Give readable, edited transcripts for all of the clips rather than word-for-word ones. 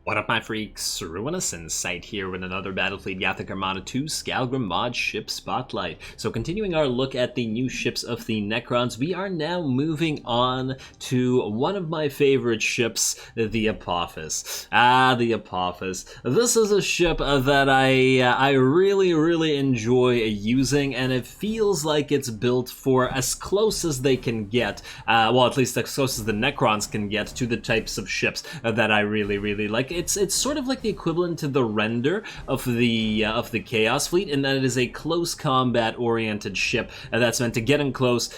What up, my freaks? Ruinous Insight here with another Battlefleet Gothic Armada 2 Skalgrim Mod ship spotlight. So continuing our look at the new ships of the Necrons, we are now moving on to one of my favorite ships, the APOPHIS. The APOPHIS. This is a ship that I really enjoy using, and it feels like it's built for as close as they can get, well, at least as close as the Necrons can get to the types of ships that I really like. It's sort of like the equivalent to the render of the Chaos Fleet, in that it is a close combat oriented ship that's meant to get in close,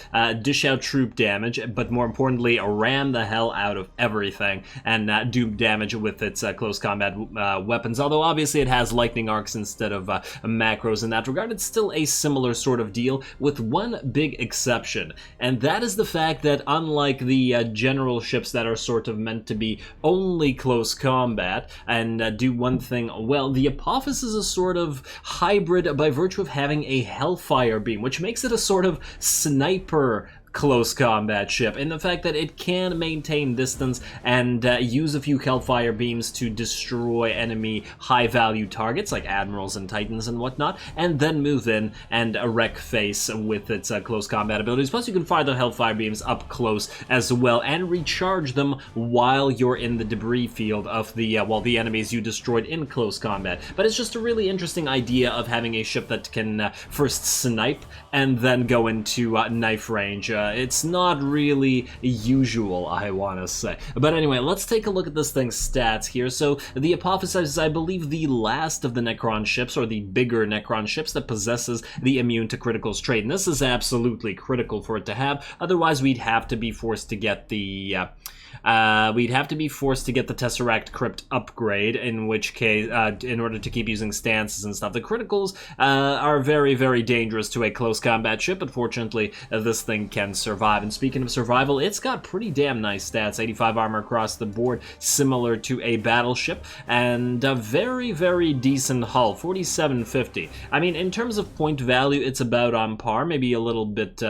dish out troop damage, but more importantly ram the hell out of everything and do damage with its close combat weapons. Although obviously it has lightning arcs instead of macros in that regard, it's still a similar sort of deal with one big exception, and that is the fact that unlike the general ships that are sort of meant to be only close combat and do one thing well, the APOPHIS is a sort of hybrid by virtue of having a Hellfire beam, which makes it a sort of sniper close combat ship, in the fact that it can maintain distance and use a few Hellfire beams to destroy enemy high-value targets like admirals and titans and whatnot, and then move in and wreck face with its close combat abilities. Plus, you can fire the Hellfire beams up close as well and recharge them while you're in the debris field of the the enemies you destroyed in close combat. But it's just a really interesting idea of having a ship that can first snipe and then go into knife range. It's not really usual, I want to say. But anyway, let's take a look at this thing's stats here. So the APOPHIS is, I believe, the last of the Necron ships, or the bigger Necron ships, that possesses the immune to criticals trait. And this is absolutely critical for it to have. Otherwise, we'd have to be forced to get the Tesseract Crypt upgrade, in which case, in order to keep using stances and stuff. The criticals are very dangerous to a close combat ship, but fortunately, this thing can survive. And speaking of survival, it's got pretty damn nice stats. 85 armor across the board, similar to a battleship, and a very decent hull, 4750. I mean, in terms of point value, it's about on par, maybe a little bit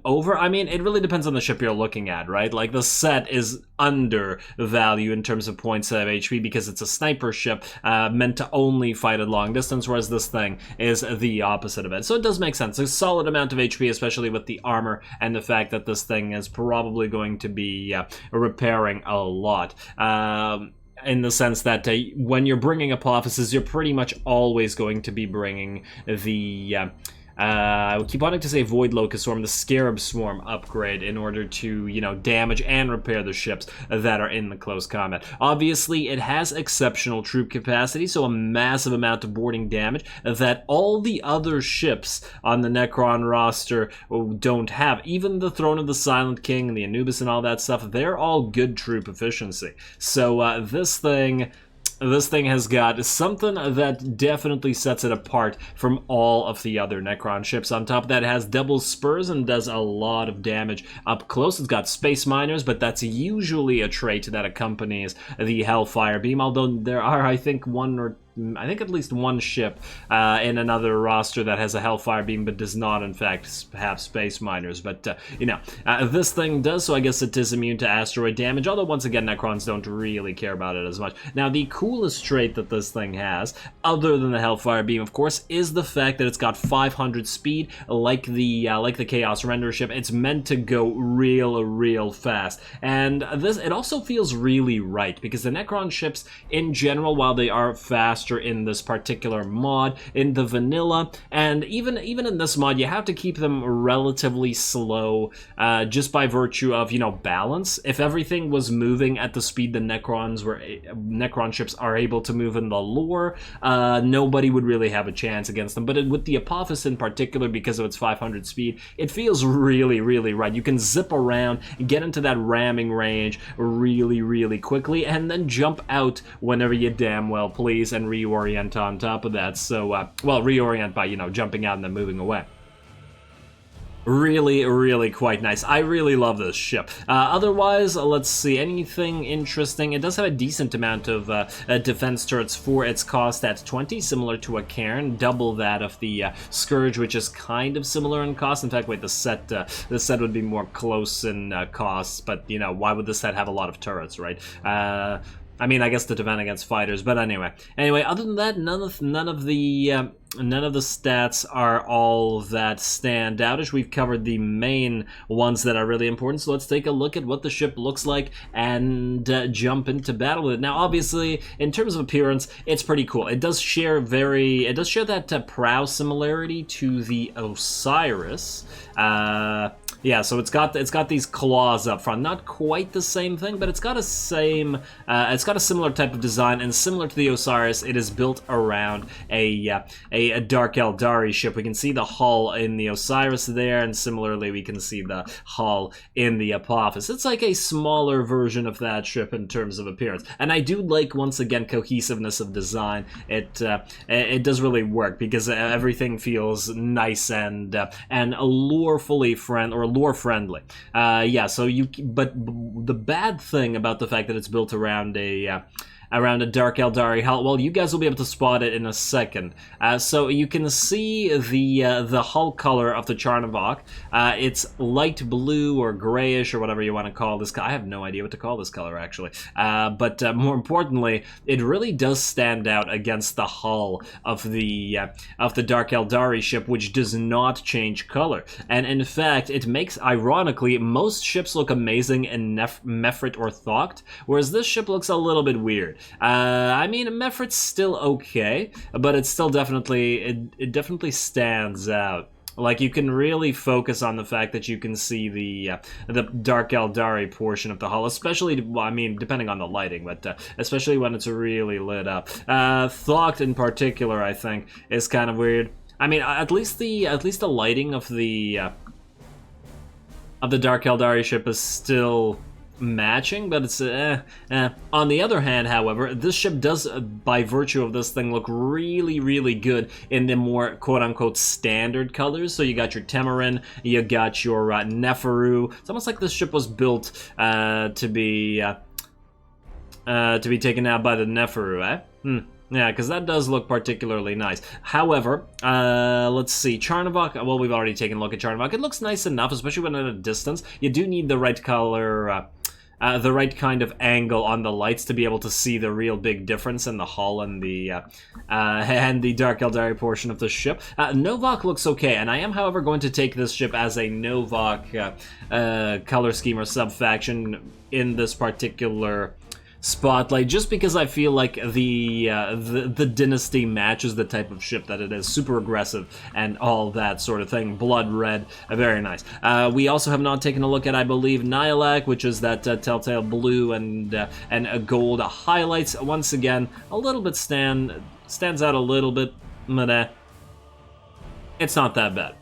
over. I mean, it really depends on the ship you're looking at, right? Like, the set is under value in terms of points of HP because it's a sniper ship meant to only fight at long distance, whereas this thing is the opposite of it. So it does make sense. A solid amount of HP, especially with the armor and the fact that this thing is probably going to be repairing a lot. In the sense that when you're bringing APOPHISes, you're pretty much always going to be bringing the I keep wanting to say Void Locust Swarm, the Scarab Swarm upgrade, in order to, you know, damage and repair the ships that are in the close combat. Obviously, it has exceptional troop capacity, so a massive amount of boarding damage that all the other ships on the Necron roster don't have. Even the Throne of the Silent King and the Anubis and all that stuff, they're all good troop efficiency. So this thing has got something that definitely sets it apart from all of the other Necron ships. On top of that, it has double spurs and does a lot of damage up close. It's got Space Miners, but that's usually a trait that accompanies the Hellfire Beam, although there are, I think, at least one ship in another roster that has a Hellfire Beam but does not, in fact, have Space Miners. But, you know, this thing does, so I guess it is immune to asteroid damage, although, once again, Necrons don't really care about it as much. Now, the coolest trait that this thing has, other than the Hellfire Beam, of course, is the fact that it's got 500 speed, like the Chaos Render ship. It's meant to go real fast. And it also feels really right, because the Necron ships, in general, while they are fast in this particular mod, in the vanilla, and even in this mod, you have to keep them relatively slow, just by virtue of, you know, balance. If everything was moving at the speed the Necron ships are able to move in the lore, nobody would really have a chance against them. But with the APOPHIS in particular, because of its 500 speed, it feels really right. You can zip around, get into that ramming range really quickly, and then jump out whenever you damn well please, and reorient on top of that. So, well, reorient by, you know, jumping out and then moving away. Really quite nice. I really love this ship. Otherwise, let's see, anything interesting? It does have a decent amount of defense turrets for its cost at 20, similar to a Cairn, double that of the Scourge, which is kind of similar in cost. In fact, wait, the set would be more close in cost, but, you know, why would the set have a lot of turrets, right? I mean, I guess to defend against fighters, but anyway. Anyway, other than that, none of the stats are all that stand outish. We've covered the main ones that are really important, so let's take a look at what the ship looks like and jump into battle with it. Now, obviously, in terms of appearance, it's pretty cool. It does share that prow similarity to the Osiris. Yeah, so it's got these claws up front. Not quite the same thing, but it's got a similar type of design, and similar to the Osiris, it is built around a Dark Eldari ship. We can see the hull in the Osiris there, and similarly we can see the hull in the Apophis. It's like a smaller version of that ship in terms of appearance, and I do like, once again, cohesiveness of design. It does really work because everything feels nice and lore friendly. Yeah, so but the bad thing about the fact that it's built around a Dark Eldari hull, well, you guys will be able to spot it in a second. So you can see the hull color of the Charnavok. It's light blue or grayish or whatever you want to call this. I have no idea what to call this color, actually. But more importantly, it really does stand out against the hull of the Dark Eldari ship, which does not change color. And in fact, it makes, ironically, most ships look amazing in Mefrit or Thocht, whereas this ship looks a little bit weird. I mean, Mefrit's still okay, but it's still definitely, it definitely stands out. Like, you can really focus on the fact that you can see the Dark Eldari portion of the hull, especially, well, I mean, depending on the lighting, but especially when it's really lit up. Thocht in particular, I think, is kind of weird. I mean, at least the lighting of the Dark Eldari ship is still matching, but it's On the other hand, however, this ship does, by virtue of this thing, look really, really good in the more quote-unquote standard colors. So you got your Tamarin, you got your Neferu. It's almost like this ship was built to be taken out by the Neferu, eh? Yeah, because that does look particularly nice. However, let's see, Charnavok, well, we've already taken a look at Charnavok. It looks nice enough, especially when at a distance. You do need the right color, the right kind of angle on the lights to be able to see the real big difference in the hull and the Dark Eldari portion of the ship. Novak looks okay, and I am, however, going to take this ship as a Novak color scheme or sub-faction in this particular spotlight, just because I feel like the dynasty matches the type of ship that it is. Super aggressive and all that sort of thing. Blood red, very nice. We also have not taken a look at, I believe, Nihilak, which is that telltale blue and a gold highlights. Once again, a little bit stands out a little bit, but it's not that bad.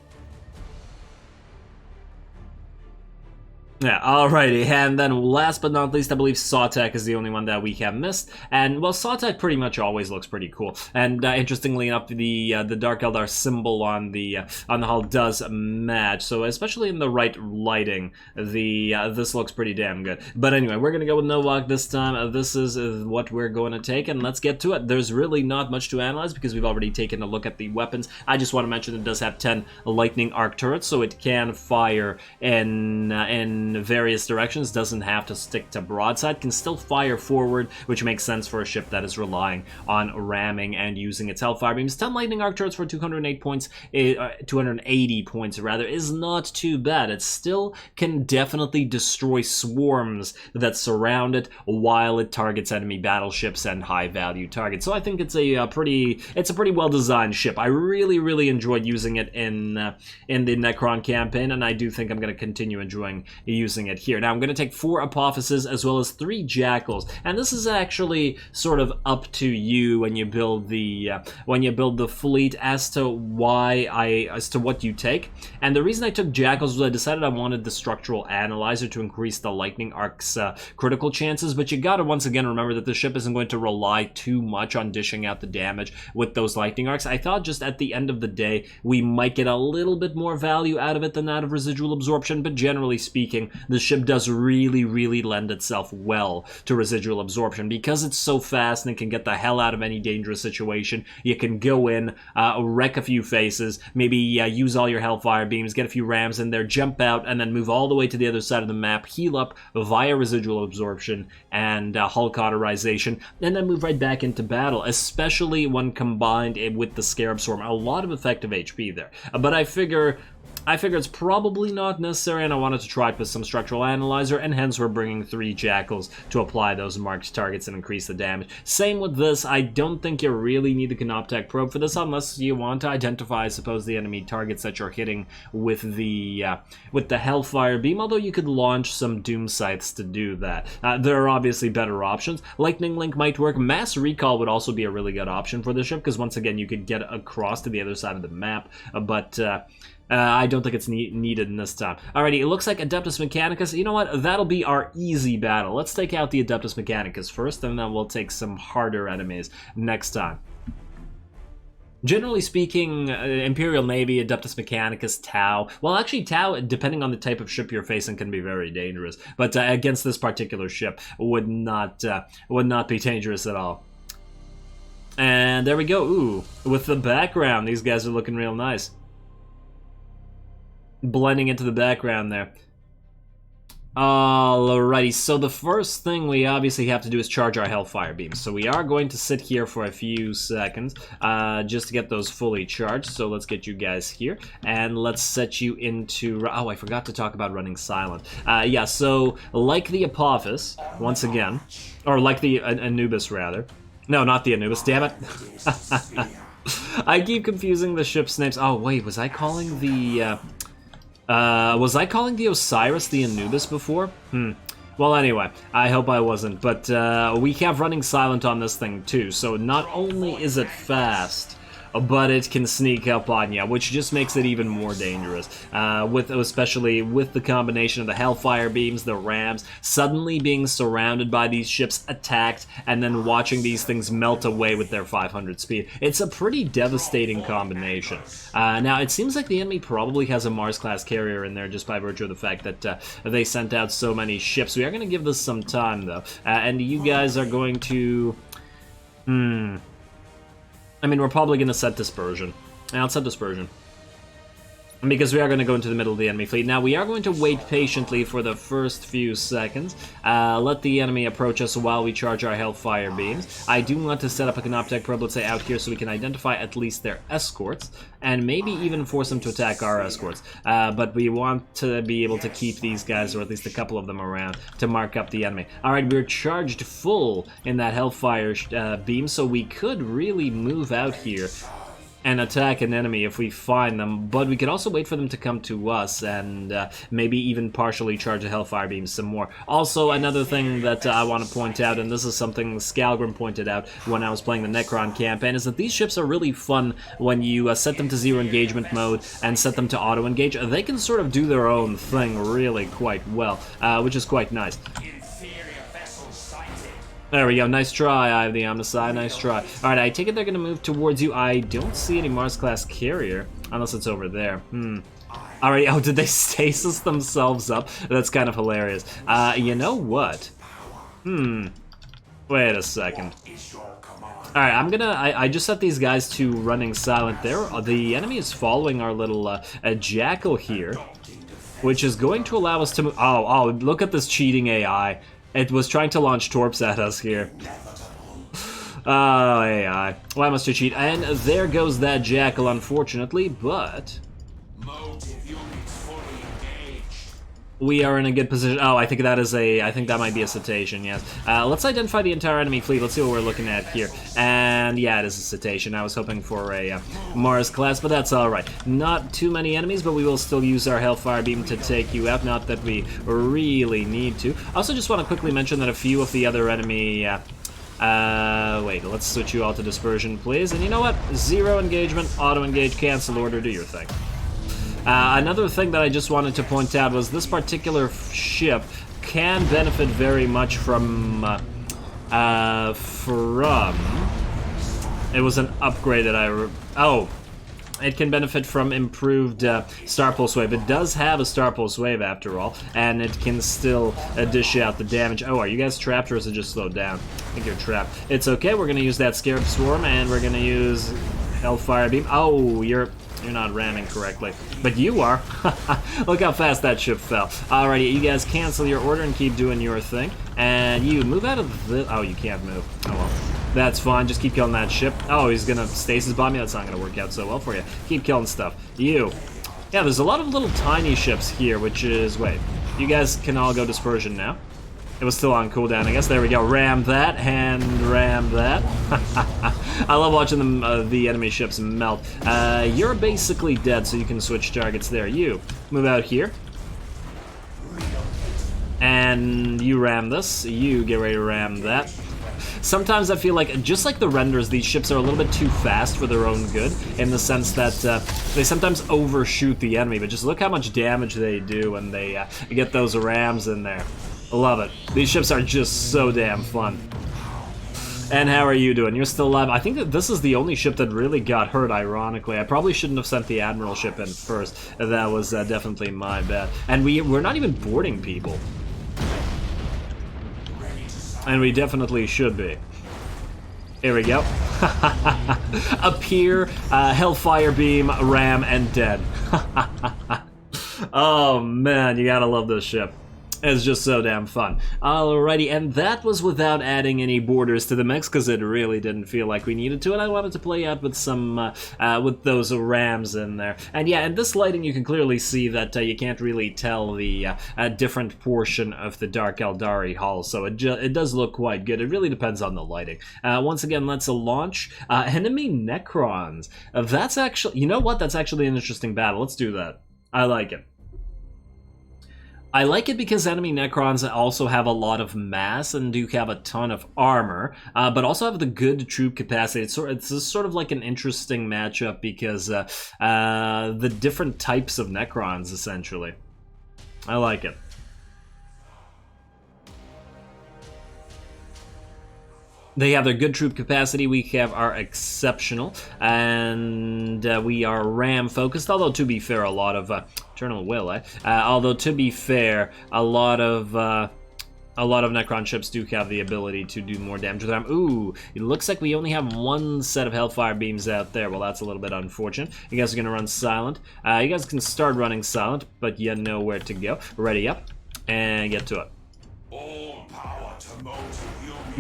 Yeah, alrighty, and then last but not least, I believe Sautek is the only one that we have missed, and, well, Sautek pretty much always looks pretty cool, and interestingly enough, the Dark Eldar symbol on the hull does match, so especially in the right lighting, this looks pretty damn good. But anyway, we're gonna go with Novak this time. This is what we're going to take, and let's get to it. There's really not much to analyze because we've already taken a look at the weapons. I just want to mention it does have 10 lightning arc turrets, so it can fire in various directions, doesn't have to stick to broadside, can still fire forward, which makes sense for a ship that is relying on ramming and using its hellfire beams. 10 lightning arc turrets for 208 points, 280 points rather, is not too bad. It still can definitely destroy swarms that surround it while it targets enemy battleships and high value targets. So I think it's a pretty well designed ship. I really enjoyed using it in the Necron campaign, and I do think I'm going to continue enjoying using it here. Now I'm going to take 4 Apophises as well as 3 Jackals, and this is actually sort of up to you when you build the fleet as to what you take. And the reason I took Jackals was I decided I wanted the structural analyzer to increase the lightning arc's critical chances, but you gotta once again remember that the ship isn't going to rely too much on dishing out the damage with those lightning arcs. I thought just at the end of the day we might get a little bit more value out of it than that of residual absorption, but generally speaking, game, the ship does really, really lend itself well to residual absorption. Because it's so fast and it can get the hell out of any dangerous situation, you can go in, wreck a few faces, maybe use all your Hellfire beams, get a few rams in there, jump out, and then move all the way to the other side of the map, heal up via residual absorption and hull cauterization, and then move right back into battle, especially when combined with the Scarab Swarm. A lot of effective HP there. But I figure it's probably not necessary, and I wanted to try it with some Structural Analyzer, and hence we're bringing 3 Jackals to apply those marked targets and increase the damage. Same with this. I don't think you really need the Canoptech Probe for this, unless you want to identify, I suppose, the enemy targets that you're hitting with the Hellfire Beam, although you could launch some Doom Scythes to do that. There are obviously better options. Lightning Link might work. Mass Recall would also be a really good option for the ship, because once again, you could get across to the other side of the map, but I don't think it's needed in this time. Alrighty, it looks like Adeptus Mechanicus. You know what? That'll be our easy battle. Let's take out the Adeptus Mechanicus first, and then we'll take some harder enemies next time. Generally speaking, Imperial Navy, Adeptus Mechanicus, Tau. Well, actually, Tau, depending on the type of ship you're facing, can be very dangerous. But against this particular ship, would not be dangerous at all. And there we go. Ooh, with the background, these guys are looking real nice. Blending into the background there. Alrighty, so the first thing we obviously have to do is charge our Hellfire beams. So we are going to sit here for a few seconds just to get those fully charged. So let's get you guys here, and let's set you into... Oh, I forgot to talk about running silent. Yeah, so like the Apophis, once again, or like the Anubis, rather. No, not the Anubis, damn it. I keep confusing the ship's names. Oh, wait, was I calling the... was I calling the Osiris the Anubis before? Well, anyway, I hope I wasn't, but we have running silent on this thing too, so not only is it fast, but it can sneak up on you, which just makes it even more dangerous. Especially with the combination of the Hellfire beams, the rams, suddenly being surrounded by these ships, attacked, and then watching these things melt away with their 500 speed. It's a pretty devastating combination. Now, it seems like the enemy probably has a Mars-class carrier in there just by virtue of the fact that they sent out so many ships. We are going to give this some time, though, and you guys are going to... I mean, we're probably going to set Dispersion. Yeah, let's set Dispersion. Because we are going to go into the middle of the enemy fleet. Now, we are going to wait patiently for the first few seconds. Let the enemy approach us while we charge our Hellfire beams. I do want to set up a Canoptech Probe, let's say, out here so we can identify at least their escorts. And maybe even force them to attack our escorts. But we want to be able to keep these guys, or at least a couple of them around, to mark up the enemy. Alright, we're charged full in that Hellfire beam, so we could really move out here and attack an enemy if we find them, but we could also wait for them to come to us and maybe even partially charge a Hellfire beam some more. Also, another thing that I want to point out, and this is something Skalgrim pointed out when I was playing the Necron campaign, is that these ships are really fun when you set them to zero engagement mode and set them to auto engage. They can sort of do their own thing really quite well, which is quite nice. There we go, nice try, Eye of the Omnicide, nice try. Alright, I take it they're gonna move towards you. I don't see any Mars-class carrier, unless it's over there. Alright, oh, did they stasis themselves up? That's kind of hilarious. You know what? Wait a second. Alright, I just set these guys to running silent there. The enemy is following our little Jackal here, which is going to allow us to move. Oh, look at this cheating AI. It was trying to launch torps at us here. Oh, AI. Why must you cheat? And there goes that Jackal, unfortunately, but... we are in a good position. Oh, I think that might be a cetacean, yes. Let's identify the entire enemy fleet. Let's see what we're looking at here. And yeah, it is a cetacean. I was hoping for a Mars class, but that's alright. Not too many enemies, but we will still use our Hellfire beam to take you out. Not that we really need to. I also just want to quickly mention that a few of the other enemy... wait, let's switch you all to Dispersion, please. And you know what? Zero engagement, auto-engage, cancel order, do your thing. Another thing that I just wanted to point out was this particular ship can benefit very much from... it was an upgrade that it can benefit from improved Star Pulse Wave. It does have a Star Pulse Wave after all, and it can still dish out the damage. Oh, are you guys trapped or is it just slowed down? I think you're trapped. It's okay, we're gonna use that Scarab Swarm and we're gonna use Hellfire Beam. Oh, you're not ramming correctly, but you are. Look how fast that ship fell. Alrighty, you guys cancel your order and keep doing your thing, and you move out of the... Oh, you can't move. Oh well. That's fine, just keep killing that ship. Oh, he's gonna stasis bomb you? That's not gonna work out so well for you. Keep killing stuff. You. Yeah, there's a lot of little tiny ships here, which is... Wait, you guys can all go dispersion now. It was still on cooldown, I guess. There we go. Ram that, and ram that. I love watching them, the enemy ships melt. You're basically dead, so you can switch targets there. You, move out here. And you ram this. You get ready to ram that. Sometimes I feel like, just like the renders, these ships are a little bit too fast for their own good, in the sense that they sometimes overshoot the enemy, but just look how much damage they do when they get those rams in there. Love it. These ships are just so damn fun. And how are you doing? You're still alive. I think that this is the only ship that really got hurt, ironically. I probably shouldn't have sent the Admiral ship in first. That was definitely my bad. And we're not even boarding people. And we definitely should be. Here we go. Appear, Hellfire Beam, Ram, and dead. Oh man, you gotta love this ship. It's just so damn fun. Alrighty, and that was without adding any borders to the mix, because it really didn't feel like we needed to, and I wanted to play out with some, with those rams in there. And yeah, in this lighting you can clearly see that you can't really tell the different portion of the Dark Eldari hull, so it does look quite good. It really depends on the lighting. Once again, let's launch. Enemy Necrons. That's actually, you know what? That's actually an interesting battle. Let's do that. I like it. I like it because enemy Necrons also have a lot of mass and do have a ton of armor, but also have the good troop capacity. It's sort of like an interesting matchup because the different types of Necrons, essentially. I like it. They have their good troop capacity, we have our exceptional, and we are ram focused, although to be fair, a lot of Eternal Will, although to be fair, a lot of Necron ships do have the ability to do more damage with them. Ooh, it looks like we only have one set of Hellfire Beams out there. Well, that's a little bit unfortunate. You guys are gonna run silent. You guys can start running silent, but you know where to go. Ready up, and get to it. All power to motive.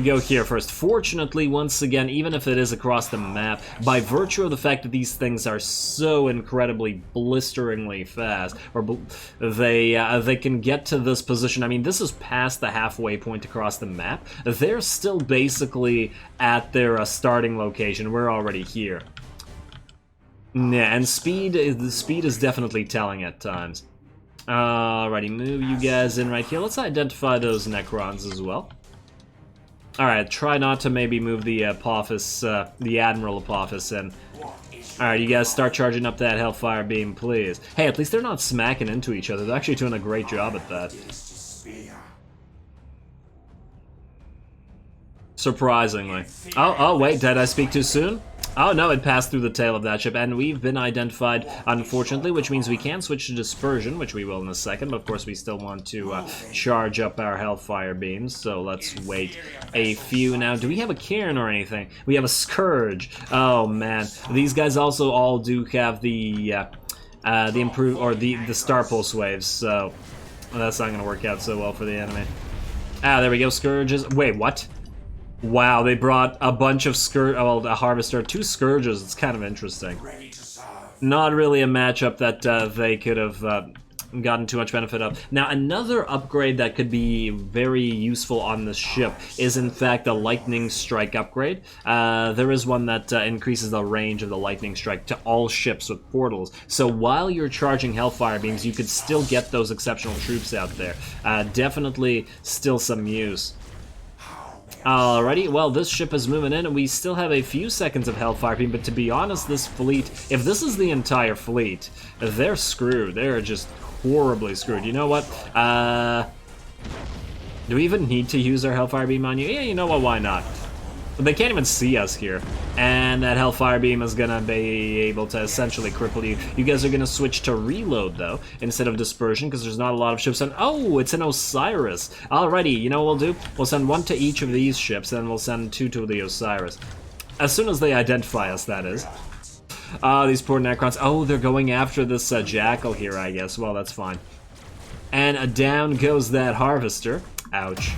Go here first. Fortunately, once again, even if it is across the map, by virtue of the fact that these things are so incredibly blisteringly fast, or they can get to this position. I mean, this is past the halfway point across the map. They're still basically at their starting location. We're already here. Yeah, and the speed is definitely telling at times. Alrighty, move you guys in right here. Let's identify those Necrons as well. Alright, try not to maybe move the APOPHIS, the Admiral APOPHIS in. Alright, you guys start charging up that Hellfire Beam, please. Hey, at least they're not smacking into each other. They're actually doing a great job at that. Surprisingly. Oh, wait, did I speak too soon? Oh no, it passed through the tail of that ship, and we've been identified, unfortunately, which means we can switch to dispersion, which we will in a second, but of course we still want to charge up our Hellfire Beams, so let's wait a few. Now, do we have a Cairn or anything? We have a Scourge. Oh man, these guys also all do have the Star Pulse waves, so that's not going to work out so well for the enemy. Ah, there we go, Scourges. Wait, what? Wow, they brought a bunch of a Harvester, 2 Scourges. It's kind of interesting. Not really a matchup that they could have gotten too much benefit of. Now, another upgrade that could be very useful on this ship is, in fact, the Lightning Strike upgrade. There is one that increases the range of the Lightning Strike to all ships with portals. So while you're charging Hellfire Beams, you could still get those exceptional troops out there. Definitely still some use. Alrighty, well, this ship is moving in, and we still have a few seconds of Hellfire Beam, but to be honest, this fleet, if this is the entire fleet, they're screwed. They're just horribly screwed. You know what? Do we even need to use our Hellfire Beam on you? Yeah, you know what, why not? But they can't even see us here. And that Hellfire Beam is gonna be able to essentially cripple you. You guys are gonna switch to reload, though, instead of dispersion, because there's not a lot of ships. And oh, it's an Osiris. Alrighty, you know what we'll do? We'll send one to each of these ships, and we'll send 2 to the Osiris. As soon as they identify us, that is. These poor Necrons. Oh, they're going after this Jackal here, I guess. Well, that's fine. And down goes that Harvester. Ouch.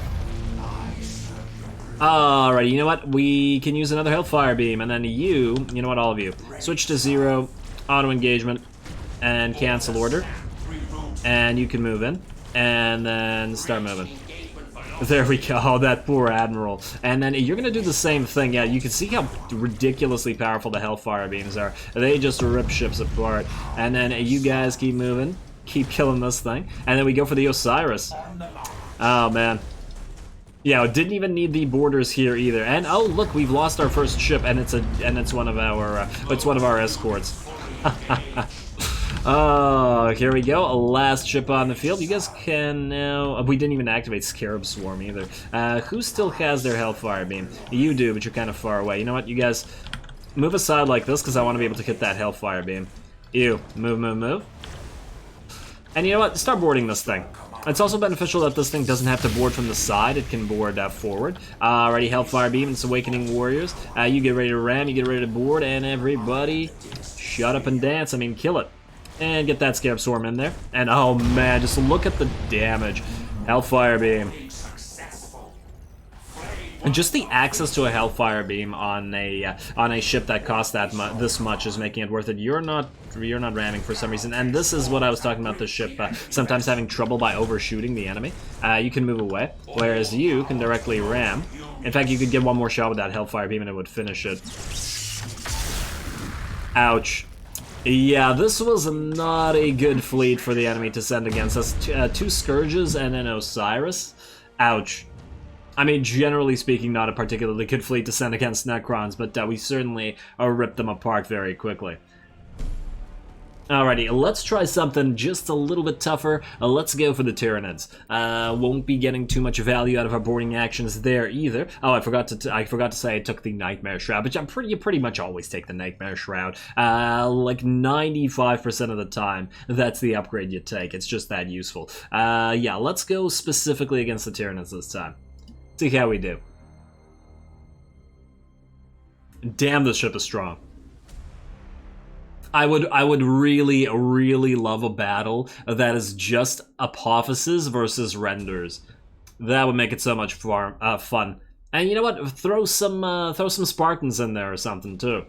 Alright, you know what? We can use another Hellfire Beam, and then you know what, all of you, switch to 0, auto-engagement, and cancel order. And you can move in, and then start moving. There we go, oh, that poor Admiral. And then you're gonna do the same thing. Yeah, you can see how ridiculously powerful the Hellfire Beams are. They just rip ships apart. And then you guys keep moving, keep killing this thing. And then we go for the Osiris. Oh, man. Yeah, it didn't even need the borders here either. And oh, look, we've lost our first ship, and it's one of our escorts. Oh, here we go. A last ship on the field. You guys can now. We didn't even activate Scarab Swarm either. Who still has their Hellfire Beam? You do, but you're kind of far away. You know what? You guys move aside like this because I want to be able to hit that Hellfire Beam. You move, move, move. And you know what? Start boarding this thing. It's also beneficial that this thing doesn't have to board from the side, it can board forward. Alrighty, Hellfire Beam, it's Awakening Warriors. You get ready to ram, you get ready to board, and everybody shut up and dance. I mean, kill it. And get that Scarab Swarm in there. And oh man, just look at the damage. Hellfire Beam. And just the access to a Hellfire Beam on a ship that costs this much is making it worth it. You're not ramming for some reason, and this is what I was talking about. The ship sometimes having trouble by overshooting the enemy. You can move away, whereas you can directly ram. In fact, you could get one more shot with that Hellfire Beam and it would finish it. Ouch. Yeah, this was not a good fleet for the enemy to send against us. 2 Scourges and an Osiris. Ouch. I mean, generally speaking, not a particularly good fleet to send against Necrons, but we certainly ripped them apart very quickly. Alrighty, let's try something just a little bit tougher. Let's go for the Tyranids. Won't be getting too much value out of our boarding actions there either. Oh, I forgot to say I took the Nightmare Shroud, but you pretty much always take the Nightmare Shroud. Like 95% of the time, that's the upgrade you take. It's just that useful. Yeah, let's go specifically against the Tyranids this time. See how we do. Damn, this ship is strong. I would really, really love a battle that is just Apophises versus Renders. That would make it so much fun. And you know what? Throw some Spartans in there or something too.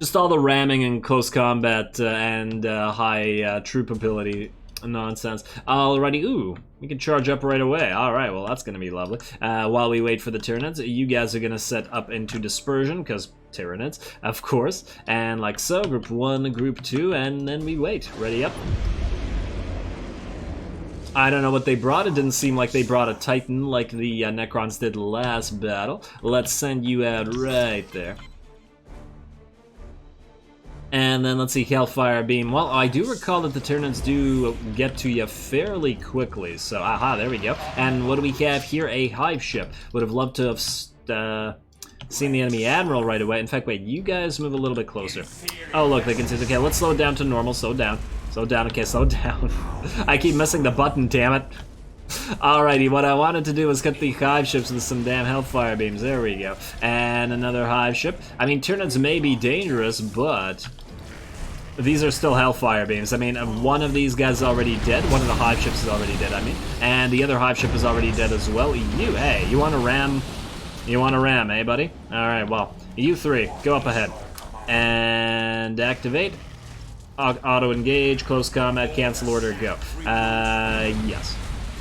Just all the ramming and close combat and high troop ability nonsense. Alrighty, ooh, we can charge up right away. Alright, well that's gonna be lovely. While we wait for the Tyranids, you guys are gonna set up into dispersion, because Tyranids, of course. And like so, group 1, group 2, and then we wait. Ready up. I don't know what they brought. It didn't seem like they brought a Titan like the Necrons did last battle. Let's send you out right there. And then let's see, Hellfire Beam. Well, I do recall that the Tyranids do get to you fairly quickly, so aha, there we go. And what do we have here? A hive ship. Would have loved to have seen the enemy admiral right away. In fact, wait, you guys move a little bit closer. Oh, look, they can see. Okay, let's slow it down to normal. Slow down. Slow down. Okay, slow down. I keep missing the button, damn it. Alrighty, what I wanted to do was get the hive ships with some damn Hellfire Beams. There we go. And another hive ship. I mean, Tyranids may be dangerous, but these are still Hellfire Beams. I mean, one of these guys is already dead. One of the hive ships is already dead, I mean. And the other hive ship is already dead as well. Hey, you want to ram? You want to ram, eh, buddy? Alright, well, you 3, go up ahead. And activate. Auto-engage, close combat, cancel order, go. Yes.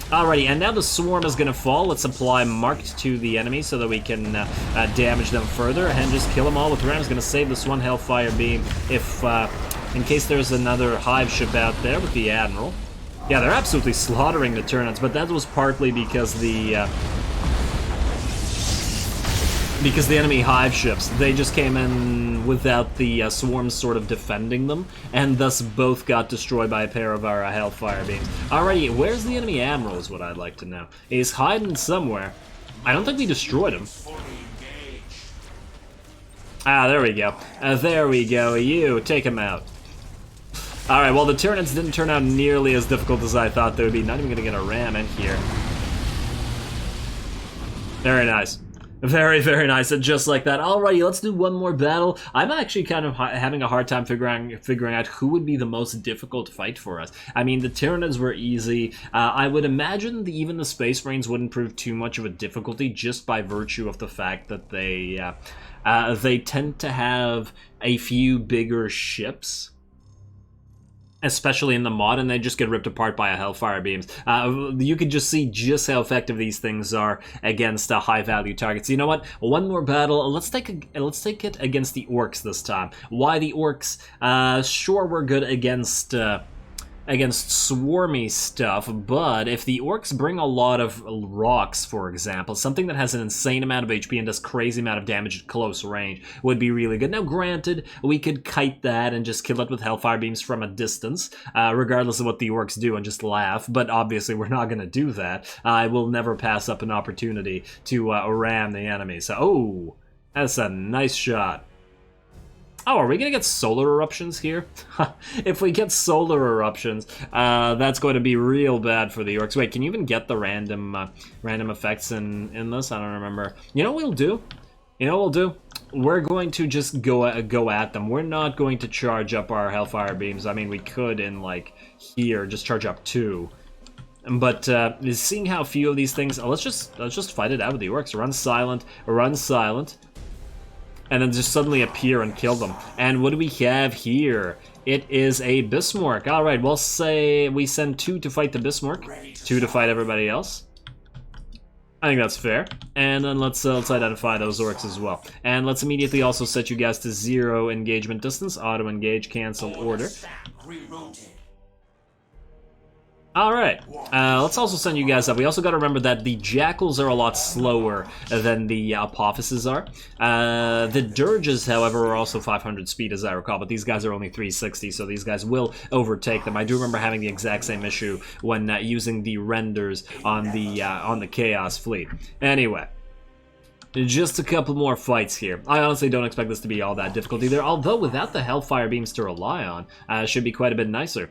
Alrighty, and now the swarm is going to fall. Let's apply marked to the enemy so that we can damage them further and just kill them all with rams. Going to save this one Hellfire Beam if, in case there's another hive ship out there with the Admiral. Yeah, they're absolutely slaughtering the Tyranids, but that was partly because the enemy hive ships, they just came in without the swarms sort of defending them, and thus both got destroyed by a pair of our Hellfire Beams. Alrighty, where's the enemy admiral is what I'd like to know. He's hiding somewhere. I don't think we destroyed him. Fully engaged. Ah, there we go. There we go. You, take him out. Alright, well, the Tyranids didn't turn out nearly as difficult as I thought they would be. Not even going to get a ram in here. Very nice. Very, very nice, and just like that. Alrighty, let's do one more battle. I'm actually kind of having a hard time figuring out who would be the most difficult fight for us. I mean, the Tyranids were easy. I would imagine even the Space Marines wouldn't prove too much of a difficulty just by virtue of the fact that they tend to have a few bigger ships, especially in the mod, and they just get ripped apart by a Hellfire beams. You can just see just how effective these things are against high-value targets. You know what? One more battle. Let's take it against the Orcs this time. Why the Orcs? Sure, we're good against swarmy stuff, but if the Orcs bring a lot of rocks, for example, something that has an insane amount of HP and does crazy amount of damage at close range would be really good. Now, granted, we could kite that and just kill it with Hellfire beams from a distance, regardless of what the Orcs do, and just laugh, but obviously we're not going to do that. I will never pass up an opportunity to ram the enemy. So, oh, that's a nice shot. Oh, are we gonna get solar eruptions here? If we get solar eruptions, that's going to be real bad for the Orcs. Wait, can you even get the random effects in this? I don't remember. You know what we'll do? You know what we'll do? We're going to just go at them. We're not going to charge up our Hellfire beams. I mean, we could in like here just charge up 2. But seeing how few of these things, let's just fight it out with the Orcs. Run silent. And then just suddenly appear and kill them. And what do we have here? It is a Bismarck. Alright, we'll say we send 2 to fight the Bismarck, 2 to fight everybody else. I think that's fair. And then let's identify those Orcs as well. And let's immediately also set you guys to 0 engagement distance, auto-engage, cancel order. Alright, let's also send you guys up. We also got to remember that the Jackals are a lot slower than the APOPHISes are. The Dirges, however, are also 500 speed, as I recall, but these guys are only 360, so these guys will overtake them. I do remember having the exact same issue when using the renders on the Chaos Fleet. Anyway, just a couple more fights here. I honestly don't expect this to be all that difficult either, although without the Hellfire beams to rely on, it should be quite a bit nicer.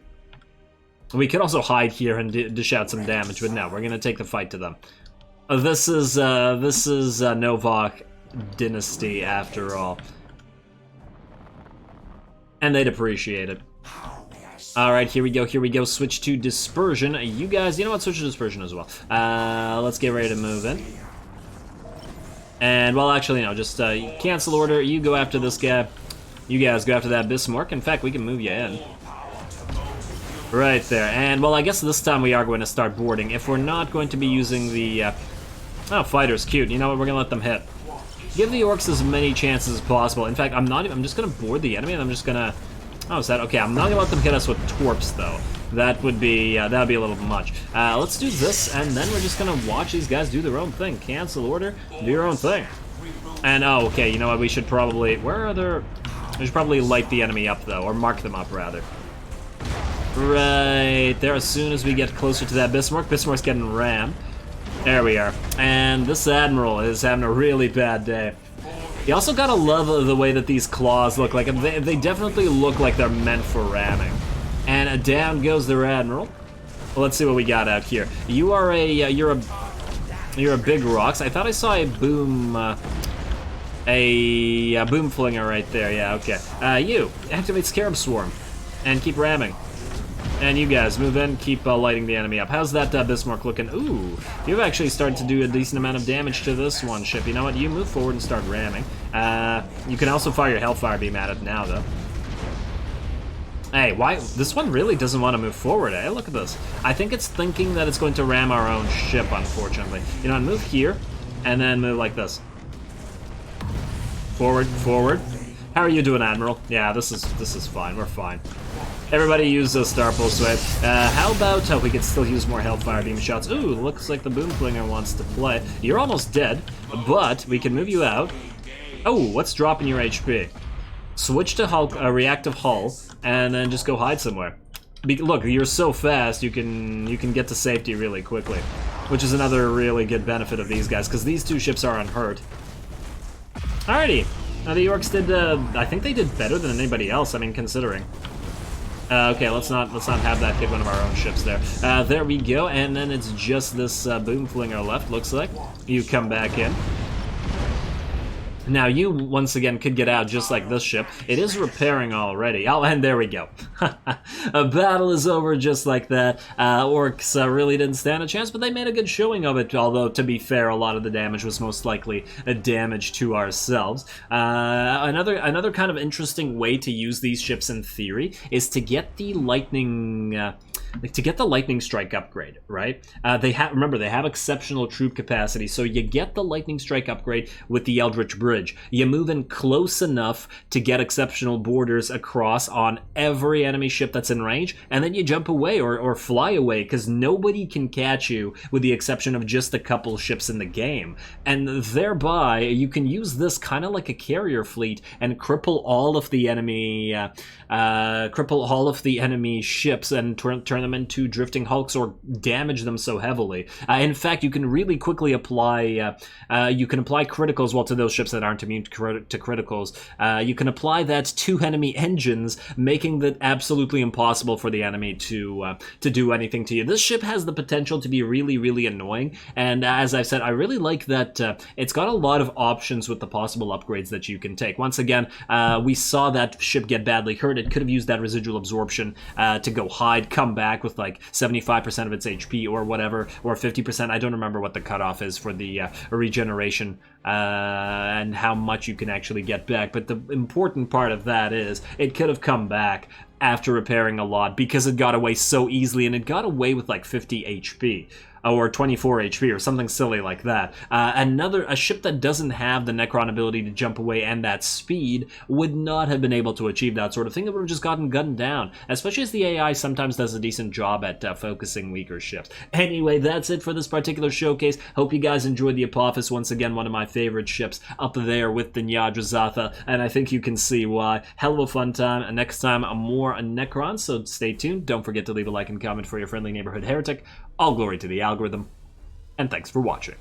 We could also hide here and dish out some damage, but no, we're gonna take the fight to them. This is Novak Dynasty after all, and they'd appreciate it. All right, here we go. Switch to dispersion. You guys, you know what? Switch to dispersion as well. Let's get ready to move in. And well, actually, no, just cancel order. You go after this guy. You guys go after that Bismarck. In fact, we can move you in. Right there, and well, I guess this time we are going to start boarding. If we're not going to be using the, oh, fighter's cute. You know what, we're gonna let them hit. Give the Orcs as many chances as possible. In fact, I'm just gonna board the enemy, and I'm just gonna, oh, is that, okay, I'm not gonna let them hit us with torps, though. That would be a little much. Let's do this, and then we're just gonna watch these guys do their own thing. Cancel order, do your own thing. And, oh, okay, you know what, we should probably, we should probably light the enemy up, though, or mark them up, rather. Right there, as soon as we get closer to that Bismarck, Bismarck's getting rammed. There we are. And this Admiral is having a really bad day. You also gotta love the way that these claws look like. They definitely look like they're meant for ramming. And down goes their Admiral. Well, let's see what we got out here. You are you're a big rocks. I thought I saw a boom, boom flinger right there. Yeah, okay. You activate Scarab Swarm and keep ramming. And you guys, move in, keep lighting the enemy up. How's that Bismarck looking? Ooh, you've actually started to do a decent amount of damage to this one ship. You know what, you move forward and start ramming. You can also fire your Hellfire beam at it now, though. Hey, why? This one really doesn't want to move forward, eh? Look at this. I think it's thinking that it's going to ram our own ship, unfortunately. You know, move here, and then move like this. Forward, forward. How are you doing, Admiral? Yeah, this is fine. We're fine. Everybody use the Star Pulse Wave. How about we could still use more Hellfire Beam shots? Ooh, looks like the Boom Flinger wants to play. You're almost dead, but we can move you out. Oh, what's dropping your HP? Switch to Hulk, reactive hull, and then just go hide somewhere. Look, you're so fast, you can get to safety really quickly. which is another really good benefit of these guys, because these two ships are unhurt. Alrighty. Now the Orcs did, I think they did better than anybody else, I mean, considering. Okay, let's not have that hit one of our own ships there. There we go, and then it's just this Boomflinger left, looks like. You come back in. Now you, once again, could get out just like this ship. It is repairing already. Oh, and there we go. A battle is over just like that. Orcs really didn't stand a chance, but they made a good showing of it, although, to be fair, a lot of the damage was most likely a damage to ourselves. Another kind of interesting way to use these ships in theory is to get the lightning... to get the lightning strike upgrade, right? Remember, they have exceptional troop capacity, so you get the lightning strike upgrade with the Eldritch Bridge. You move in close enough to get exceptional borders across on every enemy ship that's in range, and then you jump away or fly away, because nobody can catch you with the exception of just a couple ships in the game. And thereby, you can use this kind of like a carrier fleet and cripple all of the enemy ships and turn them into drifting hulks or damage them so heavily. In fact, you can really quickly apply criticals, well, to those ships that aren't immune to criticals. You can apply that to enemy engines, making it absolutely impossible for the enemy to do anything to you. This ship has the potential to be really, really annoying, and as I've said, I really like that it's got a lot of options with the possible upgrades that you can take. Once again, we saw that ship get badly hurt. It could have used that residual absorption to go hide, come back with like 75% of its HP or whatever, or 50%. I don't remember what the cutoff is for the regeneration and how much you can actually get back. But the important part of that is it could have come back after repairing a lot because it got away so easily, and it got away with like 50 HP. Or 24 HP, or something silly like that. A ship that doesn't have the Necron ability to jump away and that speed would not have been able to achieve that sort of thing. It would have just gotten gunned down, especially as the AI sometimes does a decent job at focusing weaker ships. Anyway, that's it for this particular showcase. Hope you guys enjoyed the Apophis. Once again, one of my favorite ships up there with the Nyadrazatha, and I think you can see why. Hell of a fun time. And next time, more Necrons, so stay tuned. Don't forget to leave a like and comment for your friendly neighborhood heretic. All glory to the algorithm, and thanks for watching.